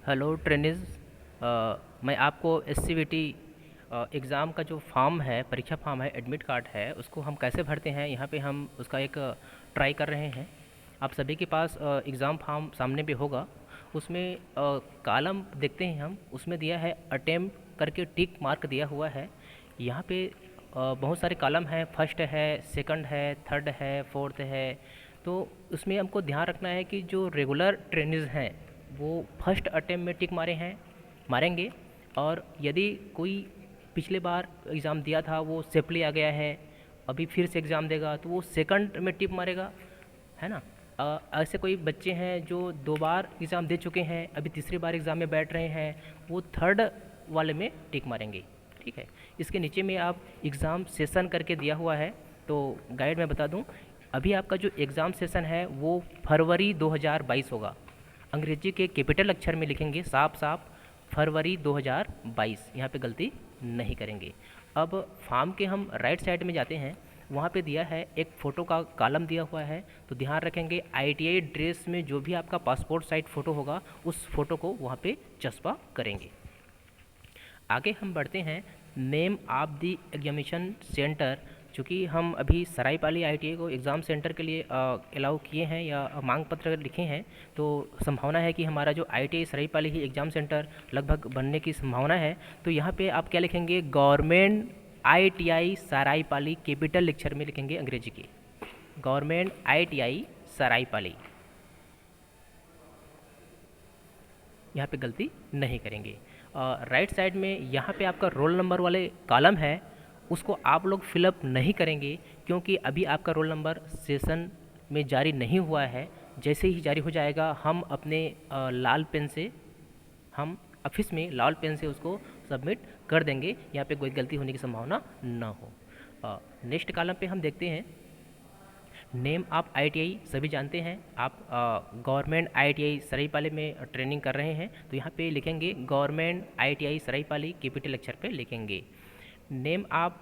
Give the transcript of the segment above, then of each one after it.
Hello trainees. मैं आपको SCVT exam का जो फॉर्म है, परीक्षा फॉर्म है, एडमिट कार्ड है, उसको हम कैसे भरते हैं यहाँ पे हम उसका एक ट्राई कर रहे हैं। आप सभी के पास एग्ज़ाम फॉर्म सामने पे होगा। उसमें कॉलम देखते हैं हम, उसमें दिया है अटेम्प्ट करके टिक मार्क दिया हुआ है। यहाँ पे बहुत सारे कॉलम हैं, फर्स्ट है, सेकंड है, थर्ड है, फोर्थ है। तो उसमें हमको ध्यान रखना है कि जो रेगुलर ट्रेनिज हैं वो फर्स्ट अटेम्प्ट में टिक मारेंगे। और यदि कोई पिछले बार एग्ज़ाम दिया था वो सेफली आ गया है, अभी फिर से एग्ज़ाम देगा तो वो सेकंड में टिक मारेगा, है ना। ऐसे कोई बच्चे हैं जो 2 बार एग्ज़ाम दे चुके हैं, अभी तीसरी बार एग्ज़ाम में बैठ रहे हैं, वो थर्ड वाले में टिक मारेंगे। ठीक है। इसके नीचे में आप एग्ज़ाम सेशन करके दिया हुआ है। तो गाइड मैं बता दूं, अभी आपका जो एग्ज़ाम सेशन है वो फरवरी 2022 होगा। अंग्रेजी के कैपिटल अक्षर में लिखेंगे साफ साफ, फरवरी 2022, यहाँ पे गलती नहीं करेंगे। अब फॉर्म के हम राइट साइड में जाते हैं, वहाँ पे दिया है एक फ़ोटो का कॉलम दिया हुआ है। तो ध्यान रखेंगे आईटीआई ड्रेस में जो भी आपका पासपोर्ट साइज फ़ोटो होगा उस फ़ोटो को वहाँ पे चस्पा करेंगे। आगे हम बढ़ते हैं, name of the examination centre. चूँकि हम अभी सरायपाली आईटीआई को एग्ज़ाम सेंटर के लिए अलाउ किए हैं या मांग पत्र लिखे हैं, तो संभावना है कि हमारा जो आईटीआई सरायपाली ही एग्ज़ाम सेंटर लगभग बनने की संभावना है। तो यहाँ पे आप क्या लिखेंगे, गवर्नमेंट आईटीआई सरायपाली, कैपिटल अक्षर में लिखेंगे अंग्रेजी की, गवर्नमेंट आईटीआई सरायपाली, यहाँ पे गलती नहीं करेंगे। राइट साइड में यहाँ पे आपका रोल नंबर वाले कॉलम है, उसको आप लोग फिलअप नहीं करेंगे क्योंकि अभी आपका रोल नंबर सेशन में जारी नहीं हुआ है। जैसे ही जारी हो जाएगा हम अपने लाल पेन से, हम ऑफिस में लाल पेन से उसको सबमिट कर देंगे, यहाँ पे कोई गलती होने की संभावना ना हो। नेक्स्ट कॉलम पे हम देखते हैं, नेम आप आईटीआई सभी जानते हैं आप, गवर्नमेंट आईटीआई सरायपाली में ट्रेनिंग कर रहे हैं, तो यहाँ पे लिखेंगे गवर्नमेंट आईटीआई सरायपाली, कैपिटल अक्षर पे लिखेंगे। नेम आप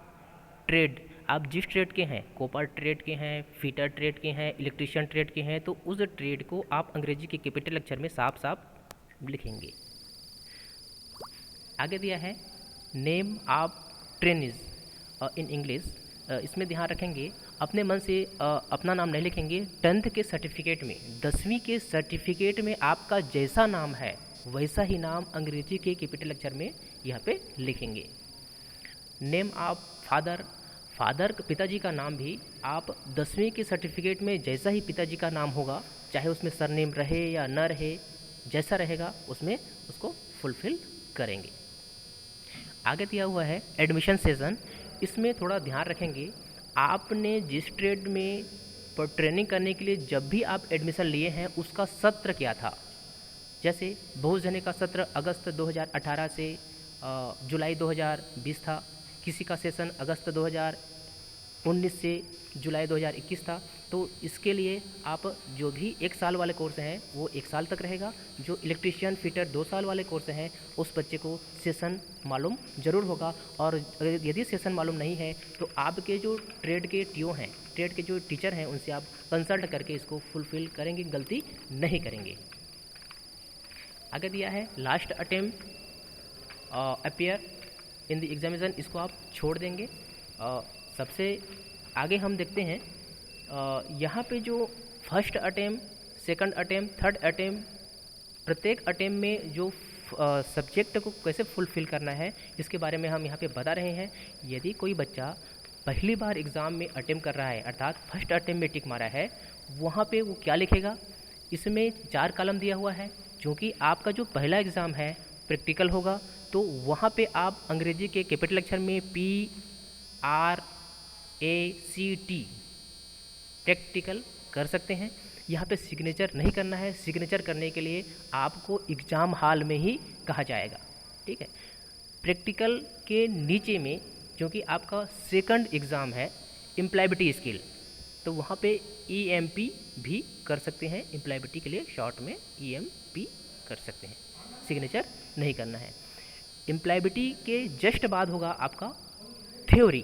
ट्रेड, आप जिस ट्रेड के हैं, कॉपर ट्रेड के हैं, फिटर ट्रेड के हैं, इलेक्ट्रिशियन ट्रेड के हैं, तो उस ट्रेड को आप अंग्रेजी के कैपिटल अक्षर में साफ साफ लिखेंगे। आगे दिया है name of trainees in English. इसमें ध्यान रखेंगे अपने मन से अपना नाम नहीं लिखेंगे। 10th के सर्टिफिकेट में, 10वीं के सर्टिफिकेट में आपका जैसा नाम है वैसा ही नाम अंग्रेजी के कैपिटल अक्षर में यहाँ पे लिखेंगे। नेम ऑफ फादर, फादर पिताजी का नाम भी आप 10वीं के सर्टिफिकेट में जैसा ही पिताजी का नाम होगा, चाहे उसमें सरनेम रहे या न रहे, जैसा रहेगा उसमें उसको फुलफिल करेंगे। आगे दिया हुआ है एडमिशन सेशन। इसमें थोड़ा ध्यान रखेंगे, आपने जिस ट्रेड में पर ट्रेनिंग करने के लिए जब भी आप एडमिशन लिए हैं उसका सत्र क्या था। जैसे बहुत जने का सत्र अगस्त 2018 से जुलाई 2020 था, किसी का सेशन अगस्त 2019 से जुलाई 2021 था। तो इसके लिए आप जो भी 1 साल वाले कोर्स हैं वो 1 साल तक रहेगा, जो इलेक्ट्रीशियन फिटर 2 साल वाले कोर्स हैं उस बच्चे को सेशन मालूम ज़रूर होगा। और यदि सेशन मालूम नहीं है तो आपके जो ट्रेड के टीओ हैं, ट्रेड के जो टीचर हैं, उनसे आप कंसल्ट करके इसको फुलफ़िल करेंगे, गलती नहीं करेंगे। आगे दिया है last attempt appear in the examination, इसको आप छोड़ देंगे। सबसे आगे हम देखते हैं, यहाँ पे जो first attempt, second attempt, third attempt, प्रत्येक अटेम्प्ट में जो सब्जेक्ट को कैसे फुलफ़िल करना है इसके बारे में हम यहाँ पे बता रहे हैं। यदि कोई बच्चा पहली बार एग्ज़ाम में अटेम्प्ट कर रहा है, अर्थात फर्स्ट अटेम्प्ट में टिक मारा है, वहाँ पे वो क्या लिखेगा। इसमें 4 कॉलम दिया हुआ है। क्योंकि आपका जो पहला एग्ज़ाम है प्रैक्टिकल होगा, तो वहाँ पे आप अंग्रेजी के कैपिटल अक्षर में PRACT प्रैक्टिकल कर सकते हैं। यहाँ पे सिग्नेचर नहीं करना है, सिग्नेचर करने के लिए आपको एग्ज़ाम हॉल में ही कहा जाएगा। ठीक है। प्रैक्टिकल के नीचे में, क्योंकि आपका सेकंड एग्ज़ाम है एम्प्लॉयबिलिटी स्किल, तो वहाँ पे EMP भी कर सकते हैं, एम्प्लॉयबिलिटी के लिए शॉर्ट में EMP कर सकते हैं, सिग्नेचर नहीं करना है। एम्प्लॉयबिलिटी के जस्ट बाद होगा आपका थ्योरी,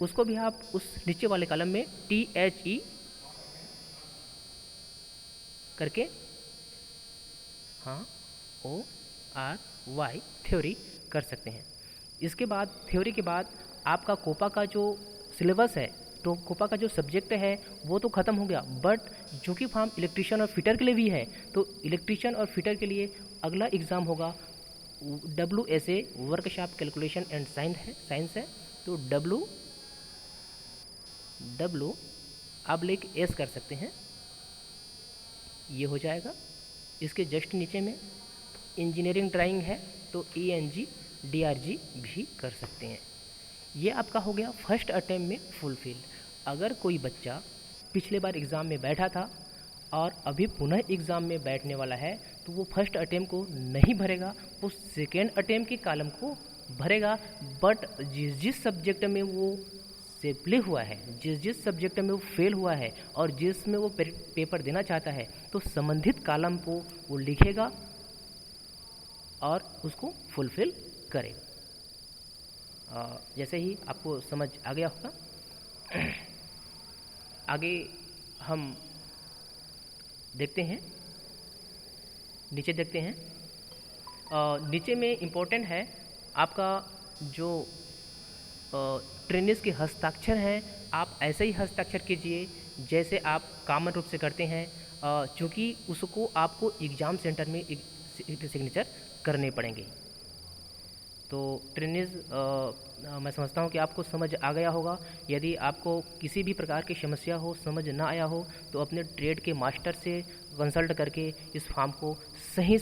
उसको भी आप उस नीचे वाले कॉलम में THE करके, हाँ, ORY थ्योरी कर सकते हैं। इसके बाद थ्योरी के बाद आपका कोपा का जो सिलेबस है, तो कोपा का जो सब्जेक्ट है वो तो ख़त्म हो गया, बट चूँकि फॉर्म इलेक्ट्रीशियन और फिटर के लिए भी है, तो इलेक्ट्रीशियन और फिटर के लिए अगला एग्ज़ाम होगा WSA workshop calculation and science है। तो W आप लेके एस कर सकते हैं, ये हो जाएगा। इसके जस्ट नीचे में इंजीनियरिंग ड्राइंग है, तो ENG DRG भी कर सकते हैं। ये आपका हो गया फर्स्ट अटेम्प्ट में फुलफिल। अगर कोई बच्चा पिछले बार एग्ज़ाम में बैठा था और अभी पुनः एग्ज़ाम में बैठने वाला है, तो वो फर्स्ट अटेम्प्ट को नहीं भरेगा, वो सेकेंड अटेम्प्ट के कॉलम को भरेगा। बट जिस सब्जेक्ट में वो सेपले हुआ है, जिस सब्जेक्ट में वो फेल हुआ है और जिसमें वो पेपर देना चाहता है, तो संबंधित कॉलम को वो लिखेगा और उसको फुलफिल करेगा। जैसे ही आपको समझ आ गया होगा, आगे हम देखते हैं, नीचे देखते हैं। नीचे में इम्पोर्टेंट है आपका जो ट्रेनिस के हस्ताक्षर हैं, आप ऐसे ही हस्ताक्षर कीजिए जैसे आप कॉमन रूप से करते हैं, क्योंकि उसको आपको एग्ज़ाम सेंटर में सिग्नेचर करने पड़ेंगे। तो ट्रेनिस मैं समझता हूँ कि आपको समझ आ गया होगा। यदि आपको किसी भी प्रकार की समस्या हो, समझ ना आया हो, तो अपने ट्रेड के मास्टर से कंसल्ट करके इस फॉर्म को सही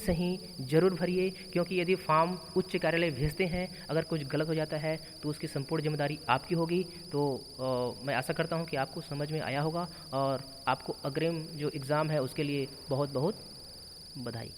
ज़रूर भरिए, क्योंकि यदि फॉर्म उच्च कार्यालय भेजते हैं, अगर कुछ गलत हो जाता है तो उसकी संपूर्ण जिम्मेदारी आपकी होगी। तो मैं आशा करता हूँ कि आपको समझ में आया होगा और आपको अग्रिम जो एग्ज़ाम है उसके लिए बहुत बहुत बधाई।